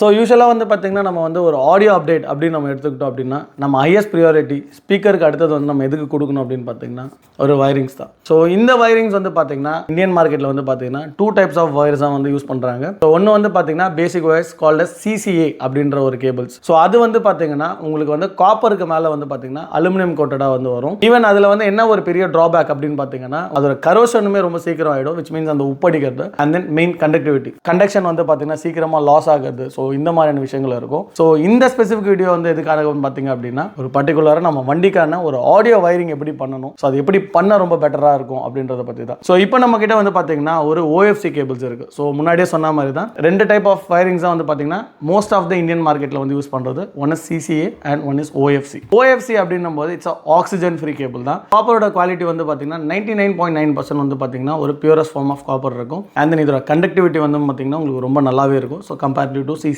So யூஸ்வலாக வந்து பார்த்தீங்கன்னா நம்ம வந்து ஒரு ஆடியோ அப்டேட் அப்படின்னு நம்ம எடுத்துக்கிட்டோம் அப்படின்னா நம்ம ஹையஸ்ட் ப்ரியாரிட்டி ஸ்பீக்கருக்கு அடுத்தது வந்து நம்ம எதுக்கு கொடுக்கணும் அப்படின்னு பார்த்தீங்கன்னா ஒரு வயரிங்ஸ் தான். ஸோ இந்த வயரிங்ஸ் வந்து பார்த்தீங்கன்னா இந்தியன் மார்க்கெட்டில் வந்து பார்த்தீங்கன்னா 2 டைப்ஸ் ஆஃப் வயர்ஸ் தான் வந்து யூஸ் பண்ணுறாங்க. ஸோ ஒன்று வந்து பார்த்தீங்கன்னா பேசிக் வயர்ஸ் கால்ட் CCA அப்படின்ற ஒரு கேபிள்ஸ். ஸோ அது வந்து பார்த்தீங்கன்னா உங்களுக்கு வந்து காப்பருக்கு மேலே வந்து பார்த்தீங்கன்னா அலுமினியம் கோட்டடாக வந்து வரும். ஈவன் அதில் வந்து என்ன ஒரு பெரிய ட்ராபேக் அப்படின்னு பார்த்தீங்கன்னா அதோட கரோஷனுமே ரொம்ப சீக்கிரம் ஆகிடும், விச் மீன்ஸ் அந்த உப்படிக்கிறது. And then main conductivity conduction வந்து பார்த்தீங்கன்னா சீக்கிரமாக லாஸ் ஆகுது. ஸோ இந்த மாதிரியான விஷயங்கள் இருக்கும். ஸோ இந்த ஸ்பெசிஃபிக் வீடியோ வந்து எதுக்காக பார்த்தீங்க அப்படின்னா ஒரு பர்டிகுலராக நம்ம வண்டிக்கான ஒரு ஆடியோ வயரிங் எப்படி பண்ணணும், ஸோ அது எப்படி பண்ண ரொம்ப பெட்டராக இருக்கும் அப்படின்றத பற்றி தான். ஸோ இப்போ நம்ம கிட்ட வந்து பார்த்தீங்கன்னா ஒரு OFC கேபிள்ஸ் இருக்கு. ஸோ முன்னாடியே சொன்ன மாதிரி தான் 2 டைப் ஆஃப் வயரிங்ஸ் தான் வந்து பார்த்தீங்கன்னா மோஸ்ட் ஆஃப் த இந்தியன் மார்க்கெட்டில் வந்து யூஸ் பண்ணுறது. One is CCA and one is OFC. OFC அப்படின்னும் போது இட்ஸ் ஆக்சிஜன் ஃப்ரீ கேபிள் தான். காப்பரோட குவாலிட்டி வந்து பார்த்தீங்கன்னா 99.9% வந்து பார்த்தீங்கன்னா ஒரு பியூரஸ்ட் ஃபார்ம் ஆஃப் காப்பர் இருக்கும். அண்ட் தென் இதோட கண்டக்டிவிட்டி வந்து பார்த்தீங்கன்னா உங்களுக்கு ரொம்ப நல்லாவே இருக்கும். ஸோ கம்பேரிட்டிவ் டு CCA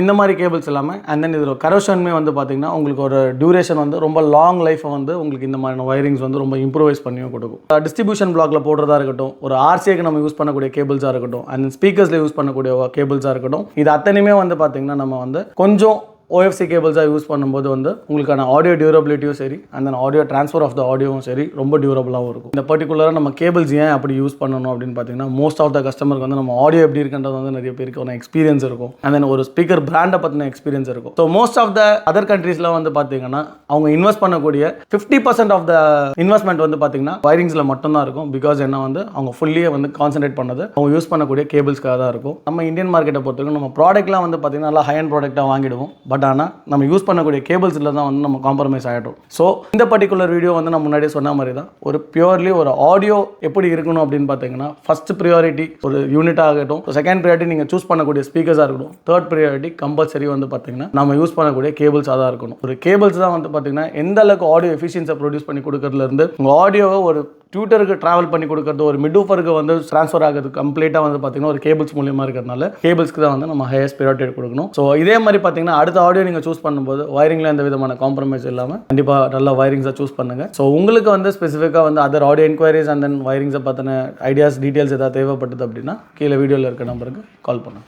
இந்த மாதிரி கேபிள்ஸ் இல்லாமல் அண்ட் தென் இதில் கரோஷனுமே வந்து பார்த்தீங்கன்னா உங்களுக்கு ஒரு டியூரேஷன் வந்து ரொம்ப லாங் லைஃப்பை வந்து உங்களுக்கு இந்த மாதிரியான வயரிங்ஸ் வந்து ரொம்ப இம்ப்ரூவைஸ் பண்ணியும் கொடுக்கும். டிஸ்ட்ரிபியூஷன் பிளாக்ல போடுறதா இருக்கட்டும், ஒரு RCAக்கு நம்ம யூஸ் பண்ணக்கூடிய கேபிள்ஸாக இருக்கட்டும், அண்ட் ஸ்பீக்கர்ஸில் யூஸ் பண்ணக்கூடிய கேபிள்ஸாக இருக்கட்டும், இது அத்தனையுமே வந்து பார்த்தீங்கன்னா நம்ம வந்து கொஞ்சம் OFC கேபிள்ஸாக யூஸ் பண்ணும்போது வந்து உங்களுக்கான ஆடியோ டியூரபிலிட்டியும் சரி and then audio transfer of the ஆடியோவும் சரி ரொம்ப டியூரபிளாகவும் இருக்கும். இந்த பர்டிகுலராக நம்ம கேபிள்ஸ் ஏன் அப்படி யூஸ் பண்ணணும் அப்படின்னு பார்த்தீங்கன்னா மோஸ்ட் ஆஃப் த கஸ்டமருக்கு வந்து நம்ம ஆடியோ எப்படி இருக்குன்றது வந்து நிறைய பேருக்கு ஒரு எக்ஸ்பீரியன்ஸ் இருக்கும். அண்ட் தென் ஒரு ஸ்பீக்கர் பிராண்டை பற்றின எக்ஸ்பீரியன்ஸ் இருக்கும். So most of the other கண்ட்ரீஸில் வந்து பார்த்தீங்கன்னா அவங்க இன்வெஸ்ட் பண்ணக்கூடிய 50% ஆஃப் த இன்வெஸ்ட்மெண்ட் வந்து பார்த்தீங்கன்னா வயரிங்ஸில் மட்டும்தான் இருக்கும். பிகாஸ் என்ன வந்து அவங்க ஃபுல்லியே வந்து கான்சன்ட்ரேட் பண்ணது அவங்க யூஸ் பண்ணக்கூடிய கேபிள்ஸ்க்காக தான் இருக்கும். நம்ம இந்தியன் மார்க்கெட்டை பொறுத்தவரைக்கும் நம்ம ப்ராடக்ட்லாம் வந்து பார்த்தீங்கன்னா நல்லா ஹை அண்ட் ப்ராடக்டாக வாங்கிடுவோம். பட் ஆனால் நம்ம யூஸ் பண்ணக்கூடிய கேபிள்ஸில் தான் வந்து நம்ம காம்ப்ரமைஸ் ஆகிடும். ஸோ இந்த பர்டிகுலர் வீடியோ வந்து நான் முன்னாடியே சொன்ன மாதிரி தான் ஒரு பியூர்லி ஒரு ஆடியோ எப்படி இருக்கணும் அப்படின்னு பார்த்தீங்கன்னா ஃபர்ஸ்ட் ப்ரியாரிட்டி ஒரு யூனிட் ஆகட்டும், செகண்ட் ப்ரியாரிட்டி நீங்கள் சூஸ் பண்ணக்கூடிய ஸ்பீக்கர்ஸாக இருக்கட்டும், தேர்ட் ப்ரியாரிட்டி கம்பல்சரி வந்து பார்த்தீங்கன்னா நம்ம யூஸ் பண்ணக்கூடிய கேபிள்ஸாக தான் இருக்கணும். ஒரு கேபிள்ஸ் தான் வந்து பார்த்தீங்கன்னா எந்த அளவுக்கு ஆடியோ எஃபிஷியன்ஸை ப்ரொடியூஸ் பண்ணி கொடுக்கறதுலேருந்து உங்கள் ஆடியோவை ஒரு ட்விட்டருக்கு ட்ராவல் பண்ணி கொடுக்கறது, ஒரு மிட்வூஃபருக்கு வந்து ட்ரான்ஸ்ஃபர் ஆகுது கம்ப்ளீட்டாக வந்து பார்த்தீங்கன்னா ஒரு கேபிள்ஸ் மூலியமாக இருக்கிறதுனால கேபிள்ஸ்க்கு தான் வந்து நம்ம ஹையஸ்ட் ப்ரியாரிட்டி கொடுக்கணும். ஸோ இதே மாதிரி பார்த்தீங்கன்னா அடுத்த ஆடியோ நீங்கள் சூஸ் பண்ணும்போது வயரிங்கில் எந்த விதமான காம்ப்ரமைஸ் இல்லாமல் கண்டிப்பாக நல்ல வயரிங்ஸை சூஸ் பண்ணுங்கள். ஸோ உங்களுக்கு வந்து ஸ்பெசிஃபிக்காக வந்து other audio enquiries and then வயரிங்ஸை பற்றின ஐடியாஸ் டீட்டெயில்ஸ் ஏதாவது தேவைப்பட்டது அப்படின்னா கீழே வீடியோவில் இருக்க நம்பருக்கு கால் பண்ணுங்கள்.